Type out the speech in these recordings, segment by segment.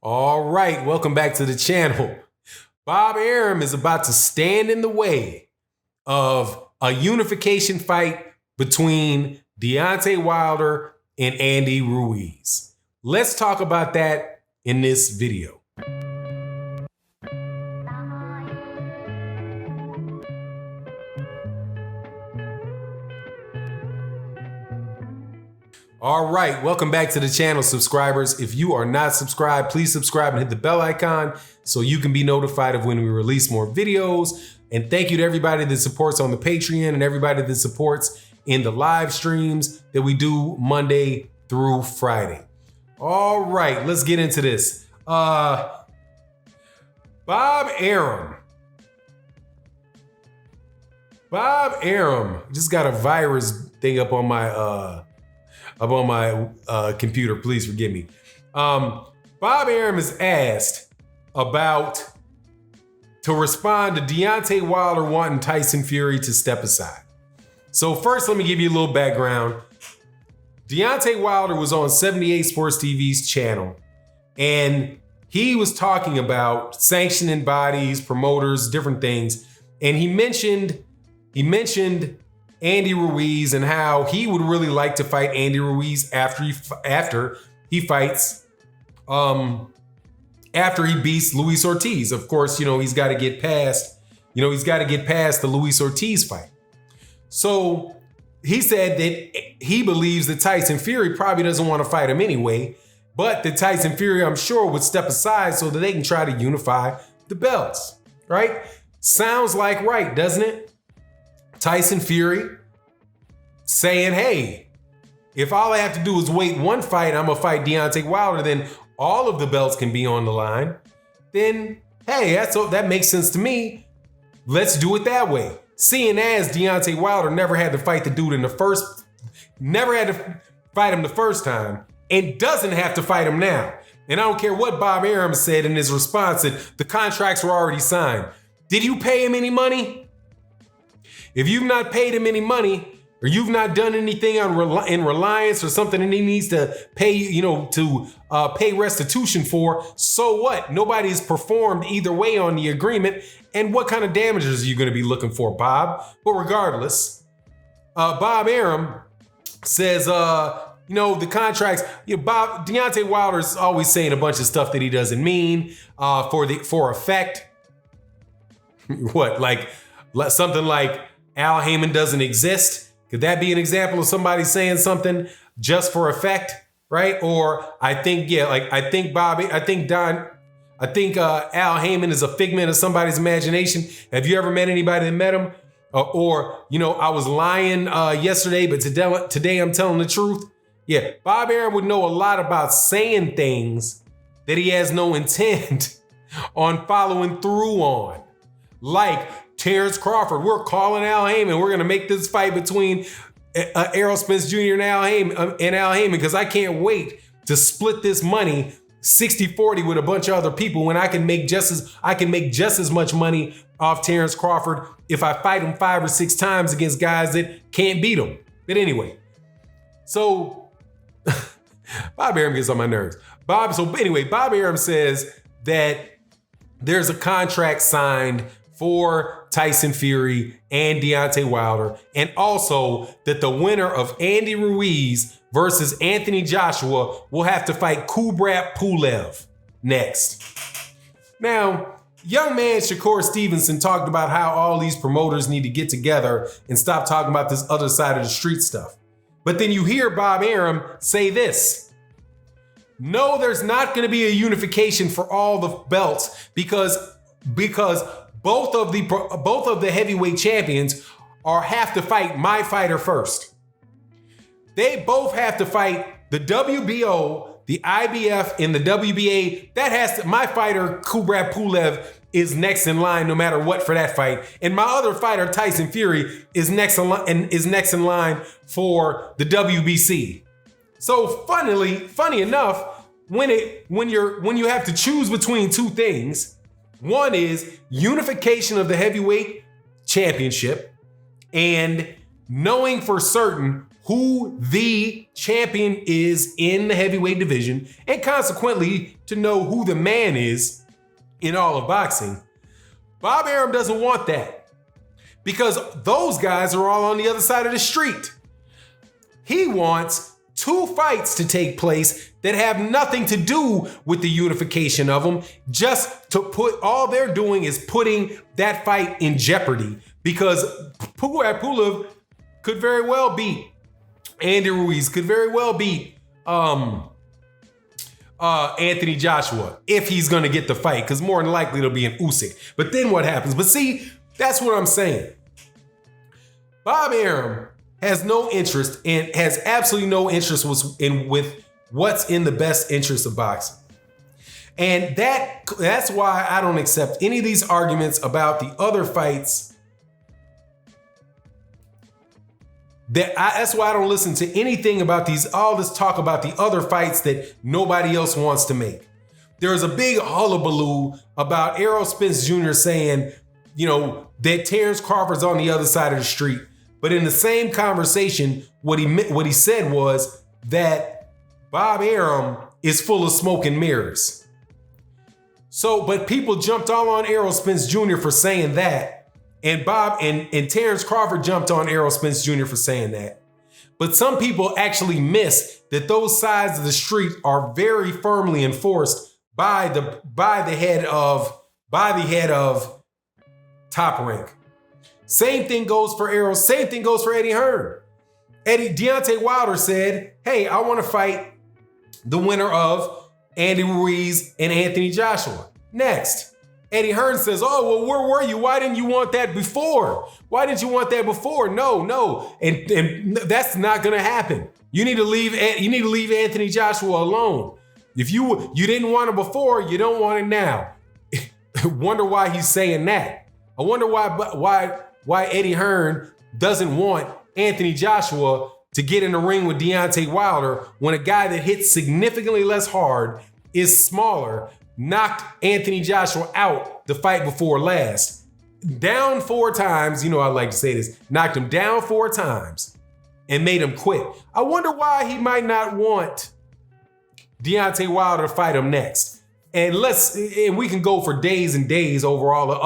All right, welcome back to the channel. Bob Arum is about to stand in the way of a unification fight between Deontay Wilder and Andy Ruiz. Let's talk about that in this video. All right, welcome back to the channel, subscribers. If you are not subscribed, please subscribe and hit the bell icon so you can be notified of when we release more videos. And thank you to everybody that supports on the Patreon and everybody that supports in the live streams that we do Monday through Friday. All right, let's get into this. Bob Arum. Bob Arum just got a virus thing up on my computer. Please forgive me. Bob Arum is asked to respond to Deontay Wilder wanting Tyson Fury to step aside. So first, let me give you a little background. Deontay Wilder was on 78 Sports TV's channel, and he was talking about sanctioning bodies, promoters, different things. And he mentioned Andy Ruiz and how he would really like to fight Andy Ruiz after he beats Luis Ortiz. Of course, he's got to get past the Luis Ortiz fight. So he said that he believes that Tyson Fury probably doesn't want to fight him anyway, but that Tyson Fury, I'm sure, would step aside so that they can try to unify the belts, right? Sounds like right, doesn't it? Tyson Fury saying, hey, if all I have to do is wait one fight, I'm gonna fight Deontay Wilder, then all of the belts can be on the line. Then, hey, that makes sense to me. Let's do it that way. Seeing as Deontay Wilder never had to fight the dude him the first time and doesn't have to fight him now. And I don't care what Bob Arum said in his response that the contracts were already signed. Did you pay him any money? If you've not paid him any money, or you've not done anything in reliance or something that he needs to pay, pay restitution for, so what? Nobody's performed either way on the agreement. And what kind of damages are you going to be looking for, Bob? But regardless, Bob Arum says, the contracts, Deontay Wilder's always saying a bunch of stuff that he doesn't mean for effect. What, like something like Al Heyman doesn't exist? Could that be an example of somebody saying something just for effect, right? Or I think Al Heyman is a figment of somebody's imagination. Have you ever met anybody that met him? I was lying yesterday, but today I'm telling the truth. Yeah, Bob Arum would know a lot about saying things that he has no intent on following through on. Like Terrence Crawford, we're calling Al Heyman. We're going to make this fight between Errol Spence Jr. and Al Heyman because I can't wait to split this money 60-40 with a bunch of other people when I can make just as much money off Terrence Crawford if I fight him 5 or 6 times against guys that can't beat him. But anyway, so Bob Arum gets on my nerves. Bob Arum says that there's a contract signed for Tyson Fury and Deontay Wilder, and also that the winner of Andy Ruiz versus Anthony Joshua will have to fight Kubrat Pulev next. Now, young man Shakur Stevenson talked about how all these promoters need to get together and stop talking about this other side of the street stuff. But then you hear Bob Arum say this: no, there's not going to be a unification for all the belts because both of the heavyweight champions have to fight my fighter first. They both have to fight the WBO, the IBF, and the WBA. My fighter Kubrat Pulev is next in line no matter what for that fight, and my other fighter Tyson Fury is next in line for the WBC. So funny enough, when you have to choose between two things. One is unification of the heavyweight championship and knowing for certain who the champion is in the heavyweight division, and consequently to know who the man is in all of boxing. Bob Arum doesn't want that because those guys are all on the other side of the street. He wants 2 fights to take place that have nothing to do with the unification of them, just to put, all they're doing is putting that fight in jeopardy, because Pulev could very well beat Andy Ruiz, could very well beat Anthony Joshua if he's going to get the fight, because more than likely it'll be an Usyk. But then what happens? But see, that's what I'm saying. Bob Arum has no interest and has absolutely no interest with what's in the best interest of boxing. And that's why I don't accept any of these arguments about the other fights. That's why I don't listen to anything about all this talk about the other fights that nobody else wants to make. There's a big hullabaloo about Errol Spence Jr. saying, that Terrence Crawford's on the other side of the street. But in the same conversation, what he said was that Bob Arum is full of smoke and mirrors. So, but people jumped all on Errol Spence Jr. for saying that. And and Terrence Crawford jumped on Errol Spence Jr. for saying that. But some people actually miss that those sides of the street are very firmly enforced by the head of Top Rank. Same thing goes for Errol. Same thing goes for Eddie Hearn. Deontay Wilder said, hey, I want to fight the winner of Andy Ruiz and Anthony Joshua. Next, Eddie Hearn says, oh, well, where were you? Why didn't you want that before? Why didn't you want that before? No. And that's not going to happen. You need to leave Anthony Joshua alone. If you didn't want it before, you don't want it now. Wonder why he's saying that. I wonder why Eddie Hearn doesn't want Anthony Joshua to get in the ring with Deontay Wilder when a guy that hits significantly less hard, is smaller, knocked Anthony Joshua out the fight before last. Down 4 times, I like to say this, knocked him down 4 times and made him quit. I wonder why he might not want Deontay Wilder to fight him next. And we can go for days and days over all the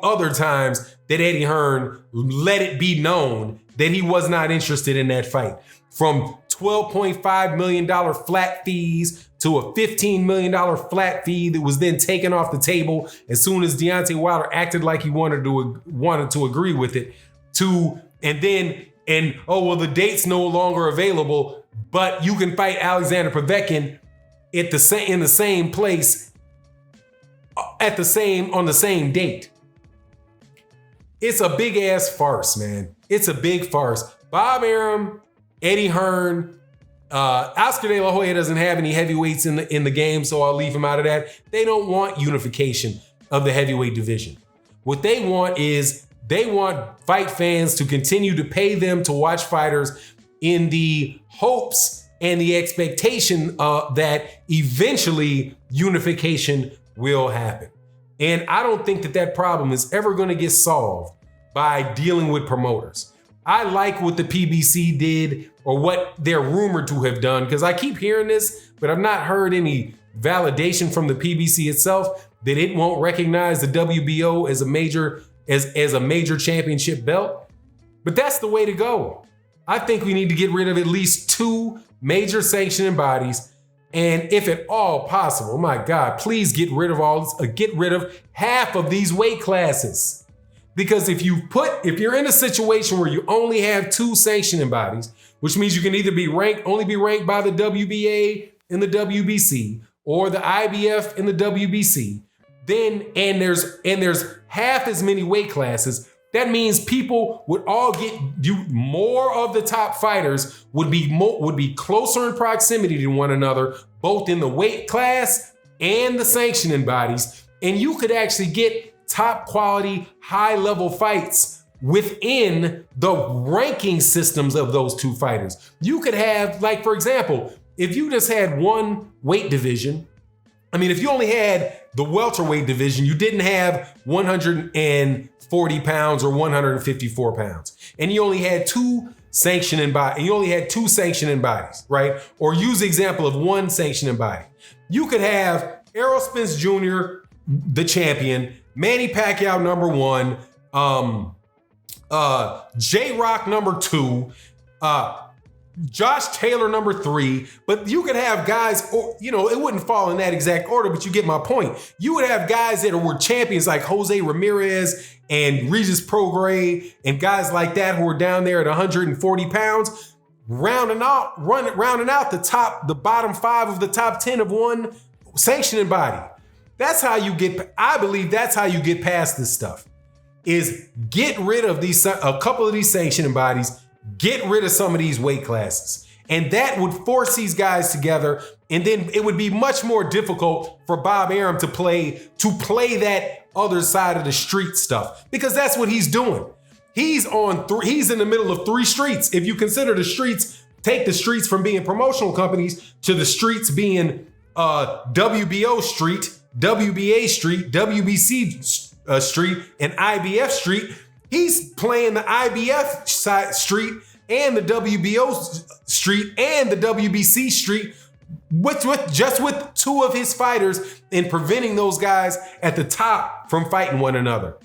other times that Eddie Hearn let it be known that he was not interested in that fight. From $12.5 million flat fees to a $15 million flat fee that was then taken off the table as soon as Deontay Wilder acted like he wanted to agree with it. The date's no longer available, but you can fight Alexander Povetkin in the same place on the same date. It's a big ass farce, man. It's a big farce. Bob Arum, Eddie Hearn, Oscar De La Hoya doesn't have any heavyweights in the game, so I'll leave him out of that. They don't want unification of the heavyweight division. What they want is fight fans to continue to pay them to watch fighters in the hopes and the expectation that eventually unification will happen. And I don't think that problem is ever going to get solved by dealing with promoters. I like what the PBC did, or what they're rumored to have done, because I keep hearing this, but I've not heard any validation from the PBC itself that it won't recognize the WBO as a major championship belt. But that's the way to go. I think we need to get rid of at least 2 major sanctioning bodies. And if at all possible, my God, please get rid of half of these weight classes. Because if you're in a situation where you only have 2 sanctioning bodies, which means you can either only be ranked by the WBA and the WBC, or the IBF and the WBC, and there's half as many weight classes, that means people would all more of the top fighters would be closer in proximity to one another, both in the weight class and the sanctioning bodies. And you could actually get top quality, high level fights within the ranking systems of those 2 fighters. You could have, like, for example, if you just had one weight division, if you only had the welterweight division, you didn't have 140 pounds or 154 pounds, and you only had 2 sanctioning body, and you only had 2 sanctioning bodies, right? Or use the example of 1 sanctioning body. You could have Errol Spence Jr., the champion, Manny Pacquiao #1, J-Rock #2, Josh Taylor #3, but you could have guys, or it wouldn't fall in that exact order, but you get my point. You would have guys that were champions like Jose Ramirez and Regis Prograis and guys like that who are down there at 140 pounds, rounding out the bottom 5 of the top 10 of one sanctioning body. That's how you get. I believe that's how you get past this stuff. Is get rid of a couple of these sanctioning bodies. Get rid of some of these weight classes. And that would force these guys together. And then it would be much more difficult for Bob Arum to play that other side of the street stuff. Because that's what he's doing. He's in the middle of 3 streets. If you consider the streets, take the streets from being promotional companies to the streets being WBO Street, WBA Street, WBC Street, and IBF Street. He's playing the IBF street and the WBO street and the WBC street with 2 of his fighters and preventing those guys at the top from fighting one another.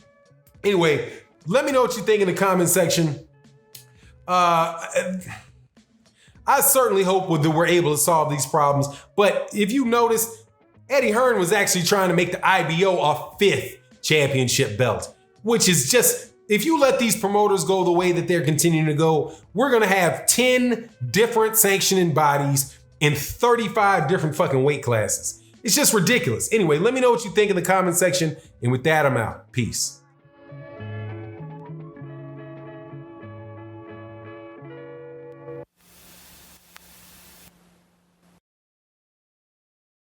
Anyway, let me know what you think in the comment section. I certainly hope that we're able to solve these problems. But if you notice, Eddie Hearn was actually trying to make the IBO a 5th championship belt, which is just... If you let these promoters go the way that they're continuing to go, we're going to have 10 different sanctioning bodies in 35 different fucking weight classes. It's just ridiculous. Anyway, let me know what you think in the comment section. And with that, I'm out. Peace.